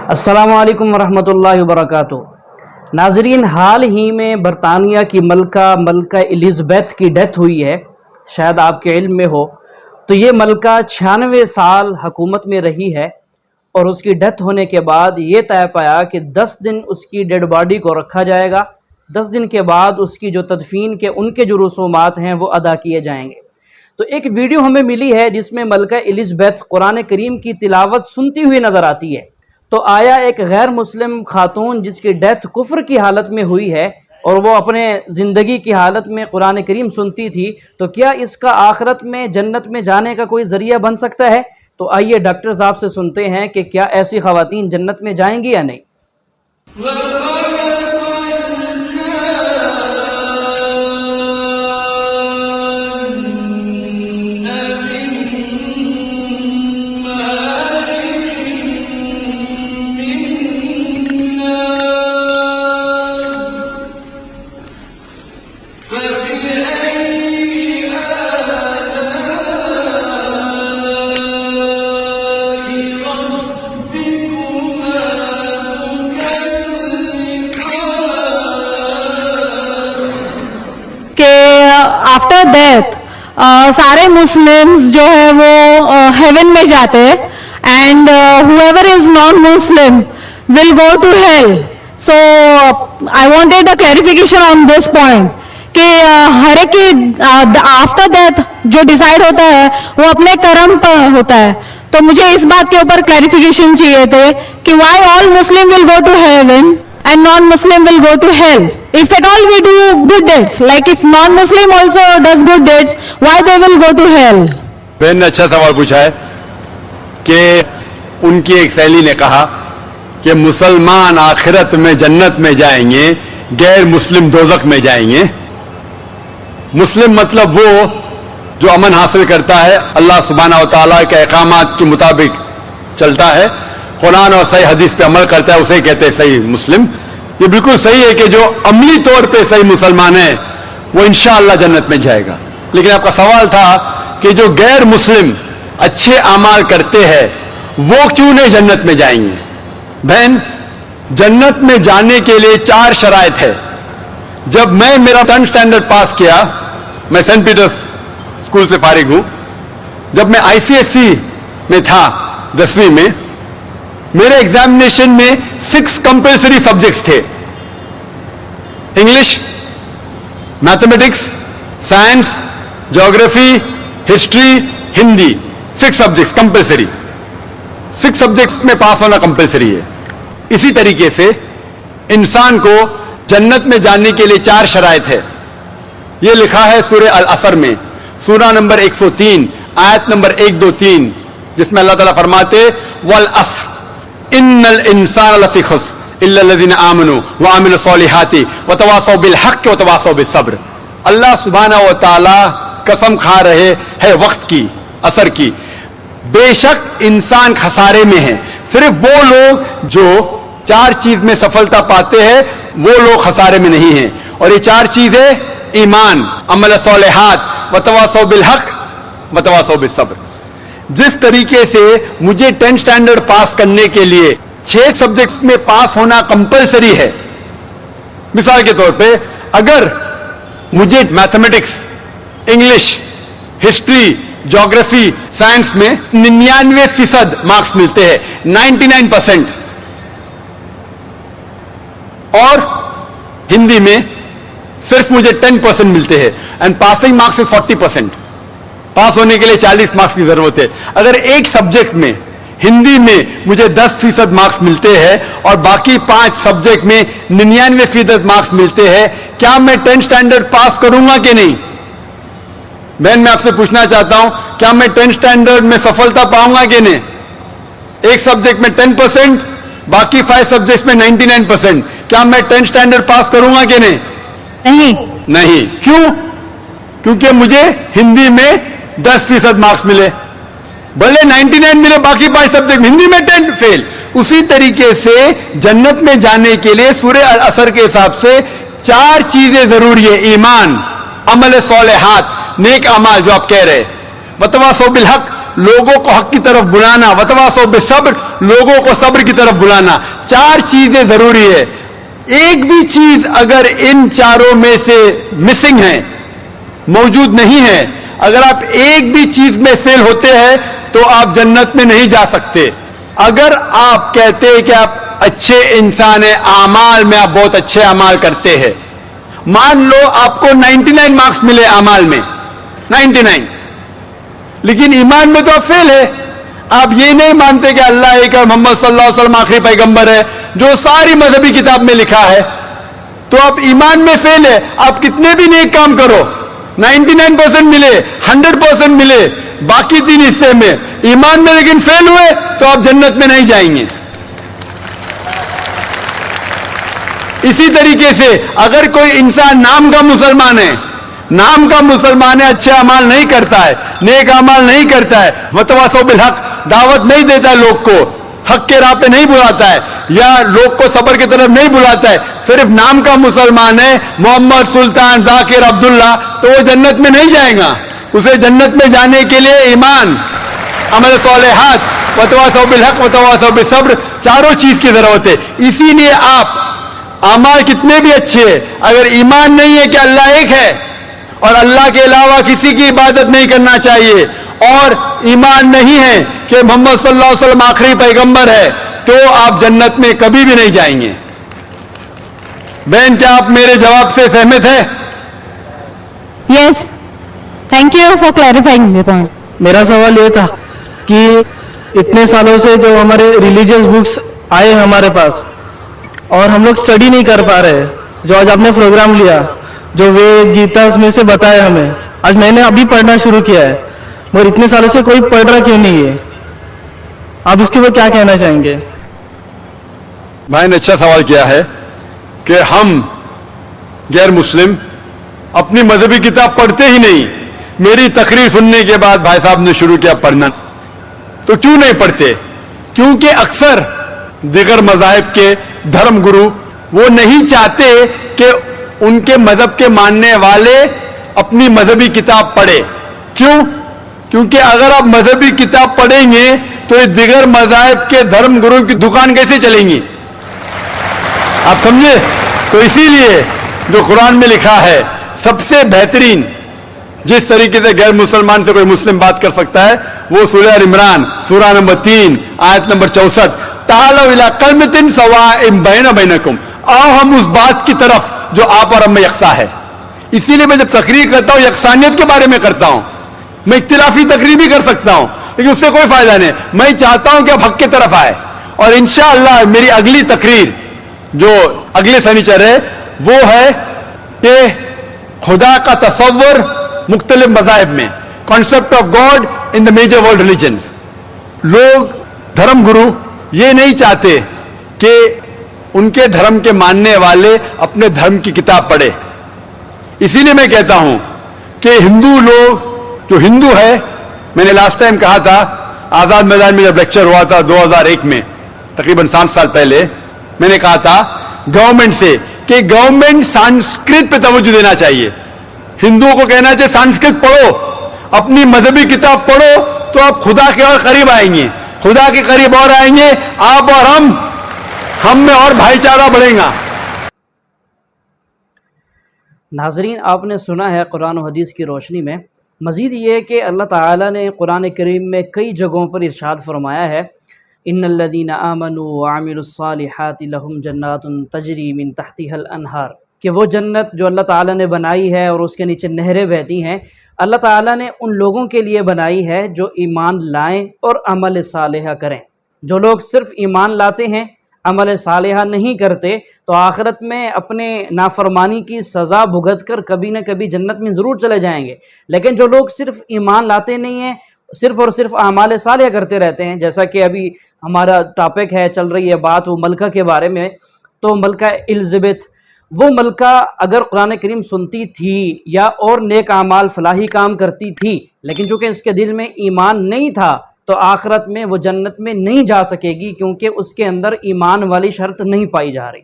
السلام علیکم ورحمۃ اللہ وبرکاتہ۔ ناظرین، حال ہی میں برطانیہ کی ملکہ الزبیتھ کی ڈیتھ ہوئی ہے، شاید آپ کے علم میں ہو۔ تو یہ ملکہ 96 سال حکومت میں رہی ہے اور اس کی ڈیتھ ہونے کے بعد یہ طے پایا کہ 10 دن اس کی ڈیڈ باڈی کو رکھا جائے گا، 10 دن کے بعد اس کی جو تدفین کے ان کے جو رسومات ہیں وہ ادا کیے جائیں گے۔ تو ایک ویڈیو ہمیں ملی ہے جس میں ملکہ الزبیتھ قرآن کریم کی تلاوت سنتی ہوئی نظر آتی ہے۔ تو آیا ایک غیر مسلم خاتون جس کی ڈیتھ کفر کی حالت میں ہوئی ہے اور وہ اپنے زندگی کی حالت میں قرآن کریم سنتی تھی، تو کیا اس کا آخرت میں جنت میں جانے کا کوئی ذریعہ بن سکتا ہے؟ تو آئیے ڈاکٹر صاحب سے سنتے ہیں کہ کیا ایسی خواتین جنت میں جائیں گی یا نہیں۔ آفٹر ڈیتھ سارے مسلمز جو ہے وہ ہیون میں جاتے ہیں and whoever is non-Muslim will go to hell. So I wanted a clarification on this point کہ ہر ایک کی آفٹر ڈیتھ جو ڈیسائیڈ ہوتا ہے وہ اپنے کرم پر ہوتا ہے، تو مجھے اس بات کے اوپر کلیریفیکیشن چاہیے تھے کہ why all Muslim will go to heaven and non-Muslim will go to hell. If at all we do good deeds, like if non-Muslim also does good deeds, why they will go to hell? بہن نے اچھا سوال پوچھا ہے کہ ان کی ایک سہیلی نے کہا کہ مسلمان آخرت میں جنت میں جائیں گے، غیر مسلم دوزخ میں جائیں گے۔ مسلم مطلب وہ جو امن حاصل کرتا ہے، اللہ سبحانہ و تعالیٰ کے احکامات کے مطابق چلتا ہے، قرآن اور صحیح حدیث پہ عمل کرتا ہے، اسے کہتے ہیں صحیح مسلم۔ یہ بالکل صحیح ہے کہ جو عملی طور پہ صحیح مسلمان ہے وہ انشاءاللہ جنت میں جائے گا۔ لیکن آپ کا سوال تھا کہ جو غیر مسلم اچھے اعمال کرتے ہیں وہ کیوں نہیں جنت میں جائیں گے؟ بہن، جنت میں جانے کے لیے 4 شرائط ہے۔ جب میں میرا 10th اسٹینڈرڈ پاس کیا، میں سینٹ پیٹرس اسکول سے فارغ ہوں، جب میں ICSE میں تھا 10ویں میں، میرے ایگزامینیشن میں 6 کمپلسری سبجیکٹس تھے: English, mathematics, science, geography, history, Hindi, 6 subjects compulsory. 6 subjects میں پاس ہونا کمپلسری ہے۔ اسی طریقے سے انسان کو جنت میں جانے کے لیے 4 شرائط ہے۔ یہ لکھا ہے سورہ العصر میں، سورہ نمبر 103 آیت نمبر 1 2 3، جس میں اللہ تعالیٰ فرماتے والعصر ان الانسان لفی خسر الا الذین آمنوا وعملوا الصالحات وتواصوا بالحق وتواصوا بالصبر۔ اللہ سبحانہ و تعالیٰ قسم کھا رہے ہے وقت کی، عصر کی، بے شک انسان خسارے میں ہے۔ صرف وہ لوگ جو 4 چیز میں سفلتا پاتے ہیں وہ لوگ خسارے میں نہیں ہیں، اور یہ 4 چیزیں ایمان، عمل صالحات، وتواصوا بالحق، وتواصوا بالصبر۔ جس طریقے سے مجھے 10th اسٹینڈرڈ پاس کرنے کے لیے 6 سبجیکٹس میں پاس ہونا کمپلسری ہے، مثال کے طور پہ اگر مجھے mathematics, English, history, geography, science میں 99% مارکس ملتے ہیں، 99%، اور ہندی میں صرف مجھے 10% ملتے ہیں، اینڈ پاسنگ مارکس از 40%۔ پاس ہونے کے لیے 40 مارکس کی ضرورت ہے۔ اگر ایک سبجیکٹ میں، ہندی میں مجھے 10% مارکس ملتے ہیں اور باقی 5 سبجیکٹ میں 99% مارکس ملتے ہیں، کیا میں 10th اسٹینڈرڈ پاس کروں گا کہ نہیں؟ بہن، میں آپ سے پوچھنا چاہتا ہوں، کیا میں 10th اسٹینڈرڈ میں سفلتا پاؤں گا کہ نہیں؟ ایک سبجیکٹ میں 10%، باقی 5 سبجیکٹس میں 99%، کیا میں 10th اسٹینڈرڈ پاس کروں گا کہ نہیں؟ نہیں۔ کیوں؟ کیونکہ مجھے ہندی میں 10% مارکس ملے، بھلے 99 ملے، باقی 5 سبجیکٹ ہندی میں 10 فیل۔ اسی طریقے سے جنت میں جانے کے لیے سورہ العصر کے حساب سے 4 چیزیں ضروری ہے: ایمان، عمل صالحات، نیک اعمال جو آپ کہہ رہے، وتواصوا بالحق، लोगों को हक की तरफ बुलाना, वतवासो बिस्सब्र, लोगों को सब्र की तरफ बुलाना। 4 चीजें जरूरी है। एक भी चीज अगर इन चारों में से मिसिंग है, मौजूद नहीं है, अगर आप एक भी चीज में फेल होते हैं तो आप जन्नत में नहीं जा सकते। अगर आप कहते हैं कि आप अच्छे इंसान हैं, आमाल में आप बहुत अच्छे अमाल करते हैं, मान लो आपको 99 मार्क्स मिले अमाल में, 99, लेकिन ईमान में तो आप फेल है। आप ये नहीं मानते कि अल्लाह एक है, मोहम्मद सल्लल्लाहु अलैहि वसल्लम आखिरी पैगंबर है, जो सारी मजहबी किताब में लिखा है, तो आप ईमान में फेल है। आप कितने भी नेक काम करो, 99% मिले, 100% मिले, बाकी 3 हिस्से में ईमान में लेकिन फेल हुए तो आप जन्नत में नहीं जाएंगे। इसी तरीके से अगर कोई इंसान नाम का मुसलमान है, नाम का मुसलमान है, अच्छे अमाल नहीं करता है, नेक अमाल नहीं करता है, वतवासो बिल हक, दावत नहीं देता है लोग को, हक के राह पे नहीं बुलाता है, या लोग को सब्र की तरफ नहीं बुलाता है, सिर्फ नाम का मुसलमान है, मोहम्मद, सुल्तान, जाकिर, अब्दुल्ला, तो वो जन्नत में नहीं जाएगा। उसे जन्नत में जाने के लिए ईमान, अमल सालिहात, वतवासो बिल हक, वतवासो बिस्सब्र, चारों चीज की जरूरत है। इसीलिए आप अमाल कितने भी अच्छे हैं, अगर ईमान नहीं है कि अल्लाह एक है और अल्लाह के अलावा किसी की इबादत नहीं करना चाहिए, और ईमान नहीं है कि मोहम्मद सल्लल्लाहु अलैहि वसल्लम आखिरी पैगंबर है, तो आप जन्नत में कभी भी नहीं जाएंगे। बहन, क्या आप मेरे जवाब से सहमत है? Yes. Thank you for clarifying the point. मेरा सवाल ये था कि इतने सालों से जो हमारे रिलीजियस बुक्स आए हमारे पास और हम लोग स्टडी नहीं कर पा रहे, जो आज आपने प्रोग्राम लिया, जो वेद गीता में से बताया हमें, आज मैंने अभी पढ़ना शुरू किया है, मगर इतने सालों से कोई पढ़ रहा क्यों नहीं है? आप इसके ऊपर क्या कहना चाहेंगे? भाई ने अच्छा सवाल किया है कि हम गैर मुस्लिम अपनी मजहबी किताब पढ़ते ही नहीं। मेरी तकरीर सुनने के बाद भाई साहब ने शुरू किया पढ़ना, तो क्यों नहीं पढ़ते? क्योंकि अक्सर दिगर मजाहिब के धर्म गुरु वो नहीं चाहते कि उनके मजहब के मानने वाले अपनी मजहबी किताब पढ़े। क्यों? क्योंकि अगर आप मजहबी किताब पढ़ेंगे तो ये दिगर मजाहिब के धर्म गुरु की दुकान कैसे चलेंगी? आप समझे? तो इसीलिए जो कुरान में लिखा है, सबसे बेहतरीन जिस तरीके से गैर मुसलमान से कोई मुस्लिम बात कर सकता है, वो सूरह इमरान, सूरह नंबर 3, आयत नंबर 64, तालौ इला कलमतिन सवाइम बैना बैनकुम, आओ हम उस बात की तरफ जो आप और हम में यकसा है। इसीलिए मैं जब तकरीर करता हूं, यकसानियत के बारे में करता हूं। मैं इख्तिलाफी तकरीर भी कर सकता हूं, लेकिन उससे कोई फायदा नहीं। मैं चाहता हूं कि आप हक की तरफ आए, और इंशाअल्लाह मेरी अगली तकरीर जो अगले शनिचर है वो है कि खुदा का तसव्वुर मुख्तलिफ मज़ाहिब में, concept of God in the major world religions. लोग धर्म गुरु ये नहीं चाहते कि उनके धर्म के मानने वाले अपने धर्म की किताब पढ़े। इसीलिए मैं कहता हूं कि हिंदू लोग, जो हिंदू है, मैंने लास्ट टाइम कहा था आजाद मैदान में जब लेक्चर हुआ था 2001 में, तकरीबन 7 साल पहले, मैंने कहा था गवर्नमेंट से कि गवर्नमेंट संस्कृत पे तवज्जो देना चाहिए। हिंदुओं को कहना चाहिए संस्कृत पढ़ो, अपनी मजहबी किताब पढ़ो, तो आप खुदा के और करीब आएंगे, खुदा के करीब और आएंगे, आप और हम में और भाईचारा बढ़ेगा। नाजरीन, आपने सुना है कुरान और हदीस की रोशनी में। मज़ीद ये कि अल्लाह ताला ने कुरान करीम में कई जगहों पर इरशाद फरमाया है, इन्नल्लज़ीना आमनू व अमिलुस्सालिहाति लहुम जन्नातुन तजरी मिन तहतिहल अनहार, कि वो जन्नत जो अल्लाह ताला ने बनाई है और उसके नीचे नहरें बहती हैं, अल्लाह ताला ने उन लोगों के लिए बनाई है जो ईमान लाएं और अमल सालिहा करें। जो लोग सिर्फ ईमान लाते हैं, अमल सालिहा नहीं करते, तो आखिरत में अपने नाफरमानी की सज़ा भुगत कर कभी न कभी जन्नत में ज़रूर चले जाएंगे। लेकिन जो लोग सिर्फ ईमान लाते नहीं हैं, सिर्फ और सिर्फ अमाल सालिहा करते रहते हैं, जैसा कि अभी हमारा टॉपिक है, चल रही है बात वो मलका के बारे में, तो मलका एलिज़ाबेथ, वो मलका अगर कुरान करीम सुनती थी या और नेक अमाल फलाही काम करती थी, लेकिन चूँकि इसके दिल में ईमान नहीं था, तो आखिरत में वो जन्नत में नहीं जा सकेगी, क्योंकि उसके अंदर ईमान वाली शर्त नहीं पाई जा रही।